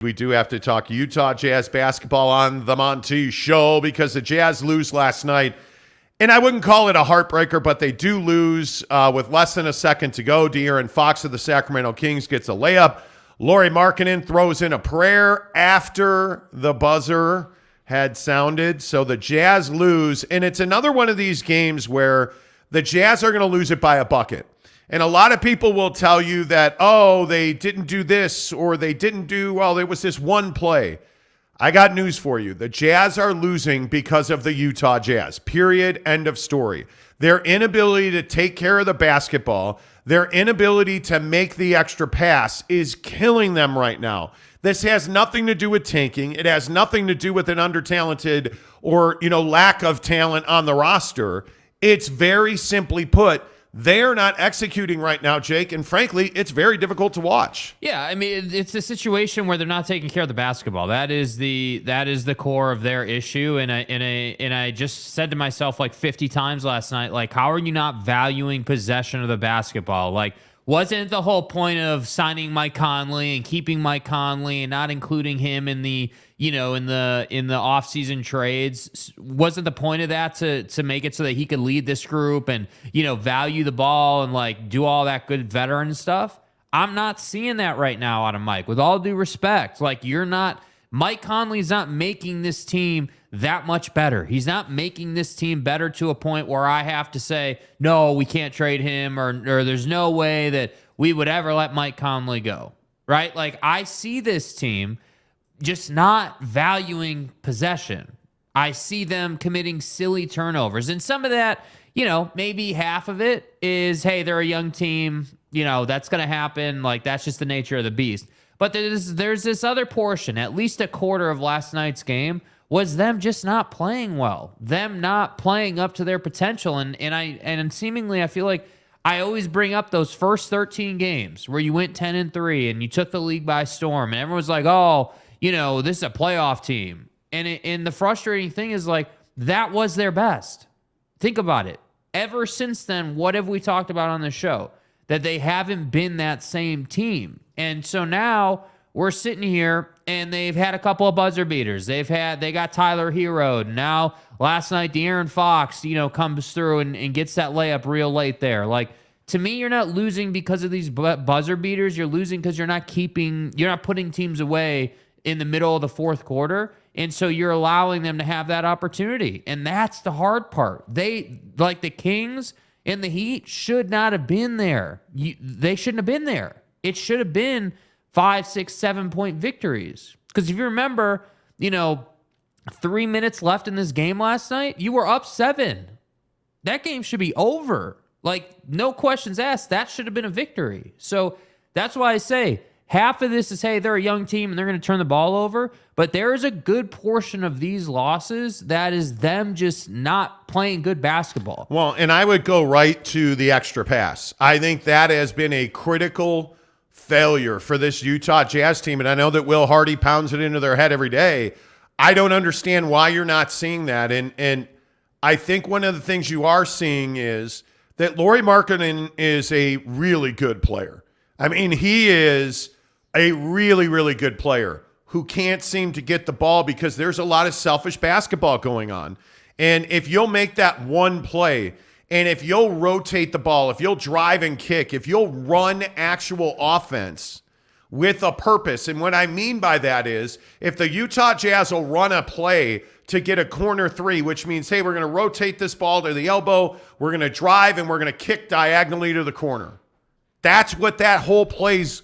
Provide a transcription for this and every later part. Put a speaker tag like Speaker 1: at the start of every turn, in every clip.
Speaker 1: We do have to talk Utah Jazz basketball on the Monty Show because the Jazz lose last night. And I wouldn't call it a heartbreaker, but they do lose with less than a second to go. De'Aaron Fox of the Sacramento Kings gets a layup. Lauri Markkanen throws in a prayer after the buzzer had sounded. So the Jazz lose. And it's another one of these games where the Jazz are going to lose it by a bucket. And a lot of people will tell you that, oh, they didn't do this or they didn't do, well, there was this one play. I got news for you. The Jazz are losing because of the Utah Jazz. Period. End of story. Their inability to take care of the basketball, their inability to make the extra pass is killing them right now. This has nothing to do with tanking. It has nothing to do with an under-talented or, lack of talent on the roster. It's very simply put, they're not executing right now, Jake, and frankly, it's very difficult to watch.
Speaker 2: Yeah, I mean, it's a situation where they're not taking care of the basketball. That is the core of their issue. And I just said to myself like 50 times last night, like, how are you not valuing possession of the basketball? Like, wasn't the whole point of signing Mike Conley and keeping Mike Conley and not including him in the in the offseason trades? Wasn't the point of that to make it so that he could lead this group and value the ball and like do all that good veteran stuff? I'm not seeing that right now out of Mike. With all due respect, like Mike Conley's not making this team that much better. He's not making this team better to a point where I have to say, no, we can't trade him or there's no way that we would ever let Mike Conley go, right? Like, I see this team just not valuing possession. I see them committing silly turnovers. And some of that, maybe half of it is, hey, they're a young team. That's going to happen. Like, that's just the nature of the beast. But there's this other portion, at least a quarter of last night's game, was them just not playing well, them not playing up to their potential. And seemingly I feel like I always bring up those first 13 games where you went 10-3 and you took the league by storm. And everyone's like, oh, this is a playoff team. And the frustrating thing is, like, that was their best. Think about it. Ever since then, what have we talked about on the show? That they haven't been that same team. And so now we're sitting here and they've had a couple of buzzer beaters. They got Tyler Hero. Now, last night, De'Aaron Fox, comes through and gets that layup real late there. Like, to me, you're not losing because of these buzzer beaters. You're losing because you're not putting teams away in the middle of the fourth quarter. And so you're allowing them to have that opportunity. And that's the hard part. They, like the Kings and the Heat, should not have been there. They shouldn't have been there. It should have been 5, 6, 7-point victories. Because if you remember, 3 minutes left in this game last night, you were up 7. That game should be over. Like, no questions asked. That should have been a victory. So that's why I say half of this is, hey, they're a young team and they're going to turn the ball over. But there is a good portion of these losses that is them just not playing good basketball.
Speaker 1: Well, and I would go right to the extra pass. I think that has been a critical failure for this Utah Jazz team. And I know that Will Hardy pounds it into their head every day. I don't understand why you're not seeing that. And I think one of the things you are seeing is that Lauri Markkanen is a really good player. I mean, he is a really, really good player who can't seem to get the ball because there's a lot of selfish basketball going on. And if you'll make that one play, and if you'll rotate the ball, if you'll drive and kick, if you'll run actual offense with a purpose, and what I mean by that is if the Utah Jazz will run a play to get a corner three, which means, hey, we're going to rotate this ball to the elbow, we're going to drive, and we're going to kick diagonally to the corner. That's what that whole play's,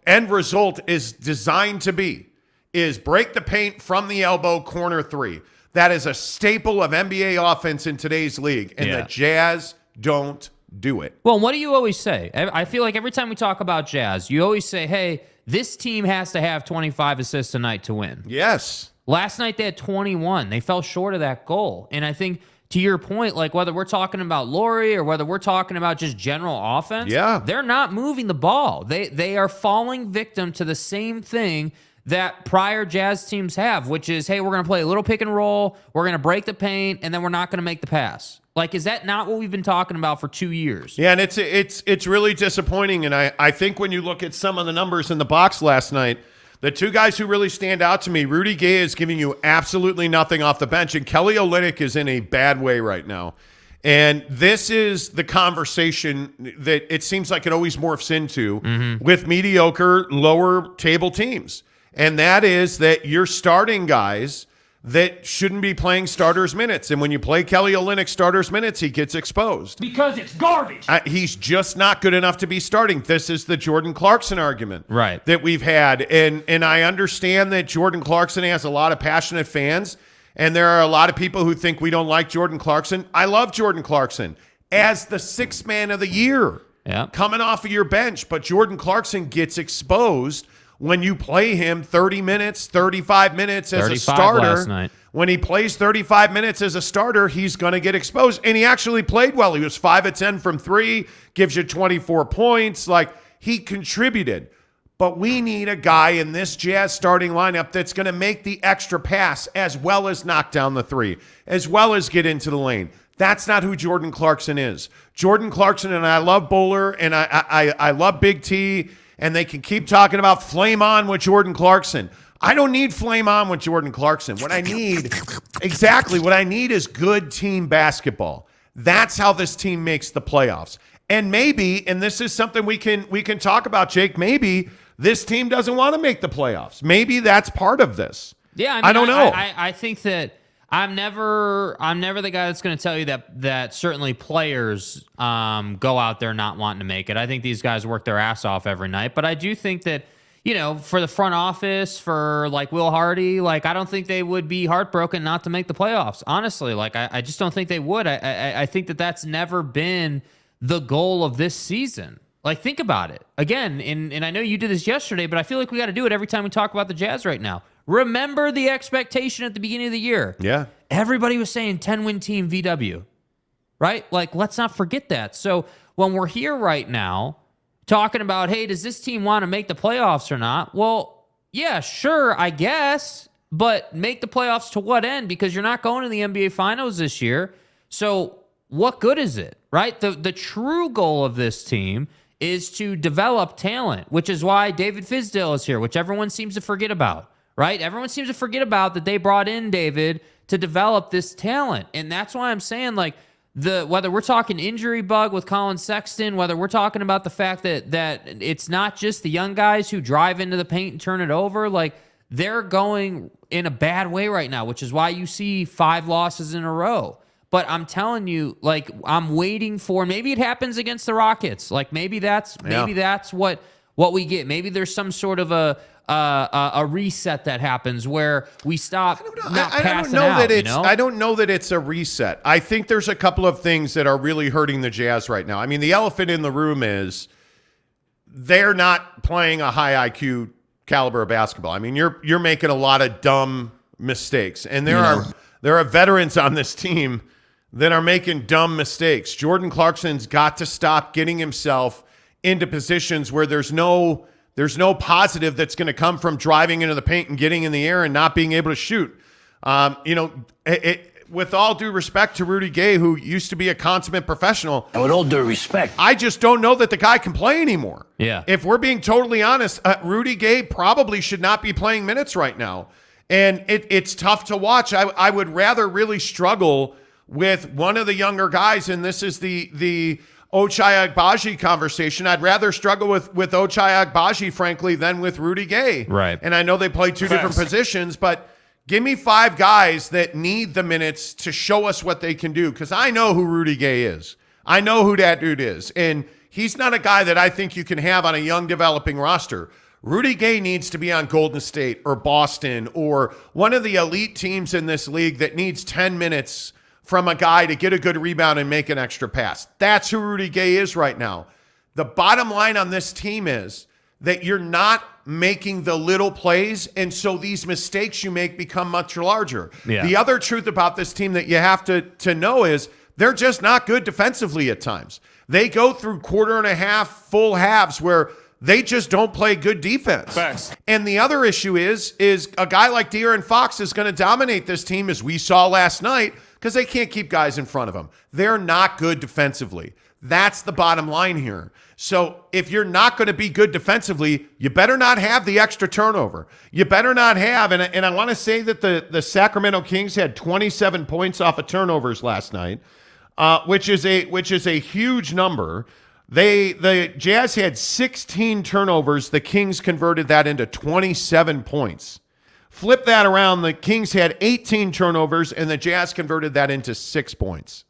Speaker 1: end result is designed to be, is break the paint from the elbow, corner three. That is a staple of NBA offense in today's league, and the Jazz don't do it.
Speaker 2: Well, what do you always say? I feel like every time we talk about Jazz, you always say, hey, this team has to have 25 assists a night to win.
Speaker 1: Yes.
Speaker 2: Last night they had 21. They fell short of that goal. And I think, to your point, like whether we're talking about Lauri or whether we're talking about just general offense, they're not moving the ball. They are falling victim to the same thing that prior Jazz teams have, which is, hey, we're going to play a little pick and roll, we're going to break the paint, and then we're not going to make the pass. Like, is that not what we've been talking about for 2 years?
Speaker 1: Yeah, and it's really disappointing. And I think when you look at some of the numbers in the box last night, The two guys who really stand out to me, Rudy Gay is giving you absolutely nothing off the bench, and Kelly Olynyk is in a bad way right now. And this is the conversation that it seems like it always morphs into with mediocre, lower table teams. And that is that you're starting guys that shouldn't be playing starters minutes. And when you play Kelly Olynyk starters minutes, he gets exposed.
Speaker 3: Because it's garbage.
Speaker 1: He's just not good enough to be starting. This is the Jordan Clarkson argument
Speaker 2: Right.
Speaker 1: that we've had. And I understand that Jordan Clarkson has a lot of passionate fans, and there are a lot of people who think we don't like Jordan Clarkson. I love Jordan Clarkson as the sixth man of the year coming off of your bench. But Jordan Clarkson gets exposed when you play him 30 minutes, 35 minutes as a starter.
Speaker 2: Last night.
Speaker 1: When he plays 35 minutes as a starter, he's going to get exposed. And he actually played well. He was 5 of 10 from 3, gives you 24 points. Like, he contributed. But we need a guy in this Jazz starting lineup that's going to make the extra pass as well as knock down the 3, as well as get into the lane. That's not who Jordan Clarkson is. Jordan Clarkson, and I love Bowler, and I love Big T, and they can keep talking about flame on with Jordan Clarkson. I don't need flame on with Jordan Clarkson. What I need is good team basketball. That's how this team makes the playoffs. And maybe, and this is something we can talk about, Jake, maybe this team doesn't want to make the playoffs. Maybe that's part of this.
Speaker 2: Yeah,
Speaker 1: I don't know.
Speaker 2: I think that I'm never the guy that's going to tell you that certainly players go out there not wanting to make it. I think these guys work their ass off every night, but I do think that, you know, for the front office, for like Will Hardy, like I don't think they would be heartbroken not to make the playoffs. Honestly, like I just don't think they would. I think that that's never been the goal of this season. Like, think about it again. And I know you did this yesterday, but I feel like we got to do it every time we talk about the Jazz right now. Remember the expectation at the beginning of the year.
Speaker 1: Yeah.
Speaker 2: Everybody was saying 10-win team VW, right? Like, let's not forget that. So when we're here right now talking about, hey, does this team want to make the playoffs or not? Well, yeah, sure, I guess. But make the playoffs to what end? Because you're not going to the NBA Finals this year. So what good is it, right? The true goal of this team is to develop talent, which is why David Fizdale is here, which everyone seems to forget about. Right? Everyone seems to forget about that they brought in David to develop this talent. And that's why I'm saying, like, whether we're talking injury bug with Colin Sexton, whether we're talking about the fact that it's not just the young guys who drive into the paint and turn it over, like, they're going in a bad way right now, which is why you see 5 losses in a row. But I'm telling you, like, I'm waiting for, maybe it happens against the Rockets. Like, maybe that's what we get. Maybe there's some sort of a reset that happens where we stop passing out.
Speaker 1: I don't know that it's a reset. I think there's a couple of things that are really hurting the Jazz right now. I mean, the elephant in the room is they're not playing a high IQ caliber of basketball. I mean, you're making a lot of dumb mistakes, and there are veterans on this team that are making dumb mistakes. Jordan Clarkson's got to stop getting himself into positions where there's no positive that's going to come from driving into the paint and getting in the air and not being able to shoot. With all due respect to Rudy Gay, who used to be a consummate professional.
Speaker 3: And with all due respect,
Speaker 1: I just don't know that the guy can play anymore.
Speaker 2: Yeah.
Speaker 1: If we're being totally honest, Rudy Gay probably should not be playing minutes right now. And it's tough to watch. I would rather really struggle with one of the younger guys, and this is the Ochai Agbaji conversation. I'd rather struggle with Ochai Agbaji, frankly, than with Rudy Gay.
Speaker 2: Right.
Speaker 1: And I know they play 2 different positions, but give me 5 guys that need the minutes to show us what they can do, because I know who Rudy Gay is. I know who that dude is. And he's not a guy that I think you can have on a young developing roster. Rudy Gay needs to be on Golden State or Boston or one of the elite teams in this league that needs 10 minutes from a guy to get a good rebound and make an extra pass. That's who Rudy Gay is right now. The bottom line on this team is that you're not making the little plays, and so these mistakes you make become much larger.
Speaker 2: Yeah.
Speaker 1: The other truth about this team that you have to know is they're just not good defensively at times. They go through quarter and a half, full halves where they just don't play good defense.
Speaker 3: Facts.
Speaker 1: And the other issue is a guy like De'Aaron Fox is going to dominate this team, as we saw last night, because they can't keep guys in front of them. They're not good defensively. That's the bottom line here. So if you're not going to be good defensively, you better not have the extra turnover. You better not have, and I want to say that the Sacramento Kings had 27 points off of turnovers last night, which is a huge number. The Jazz had 16 turnovers. The Kings converted that into 27 points. Flip that around. The Kings had 18 turnovers, and the Jazz converted that into 6 points.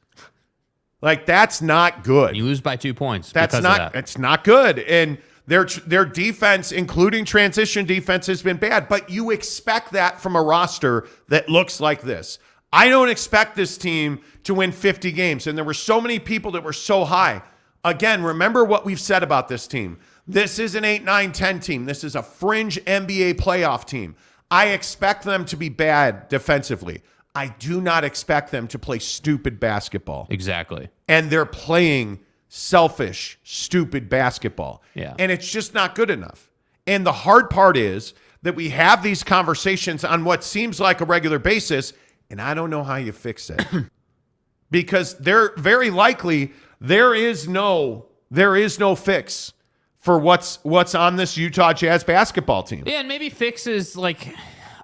Speaker 1: Like, that's not good.
Speaker 2: You lose by 2 points.
Speaker 1: It's not good. And their defense, including transition defense, has been bad. But you expect that from a roster that looks like this. I don't expect this team to win 50 games. And there were so many people that were so high. Again, remember what we've said about this team. This is an 8, 9, 10 team. This is a fringe NBA playoff team. I expect them to be bad defensively. I do not expect them to play stupid basketball.
Speaker 2: Exactly.
Speaker 1: And they're playing selfish, stupid basketball.
Speaker 2: Yeah.
Speaker 1: And it's just not good enough. And the hard part is that we have these conversations on what seems like a regular basis, and I don't know how you fix it. Because they're very likely there is no fix for what's on this Utah Jazz basketball team.
Speaker 2: Yeah, and maybe fixes like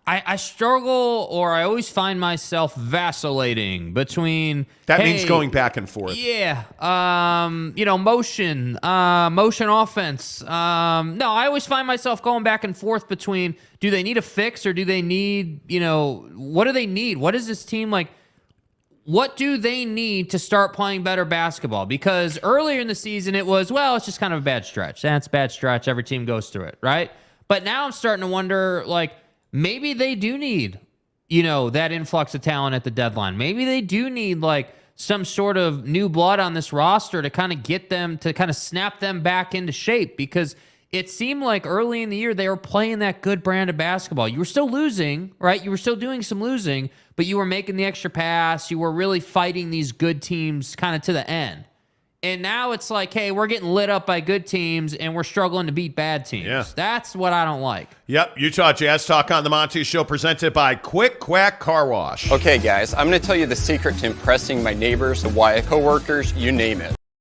Speaker 2: I struggle, or I always find myself vacillating between.
Speaker 1: That means going back and forth.
Speaker 2: Yeah, motion offense. No, I always find myself going back and forth between, do they need a fix, or do they need, what do they need? What is this team like? What do they need to start playing better basketball? Because earlier in the season, it was, well, it's just kind of a bad stretch. That's a bad stretch. Every team goes through it, right? But now I'm starting to wonder, like, maybe they do need, that influx of talent at the deadline. Maybe they do need, like, some sort of new blood on this roster to kind of get them, to kind of snap them back into shape, because it seemed like early in the year they were playing that good brand of basketball. You were still losing, right? You were still doing some losing, but you were making the extra pass. You were really fighting these good teams kind of to the end. And now it's like, hey, we're getting lit up by good teams, and we're struggling to beat bad teams.
Speaker 1: Yeah.
Speaker 2: That's what I don't like.
Speaker 1: Yep, Utah Jazz Talk on the Monty Show, presented by Quick Quack Car Wash.
Speaker 4: Okay, guys, I'm going to tell you the secret to impressing my neighbors, the coworkers, you name it.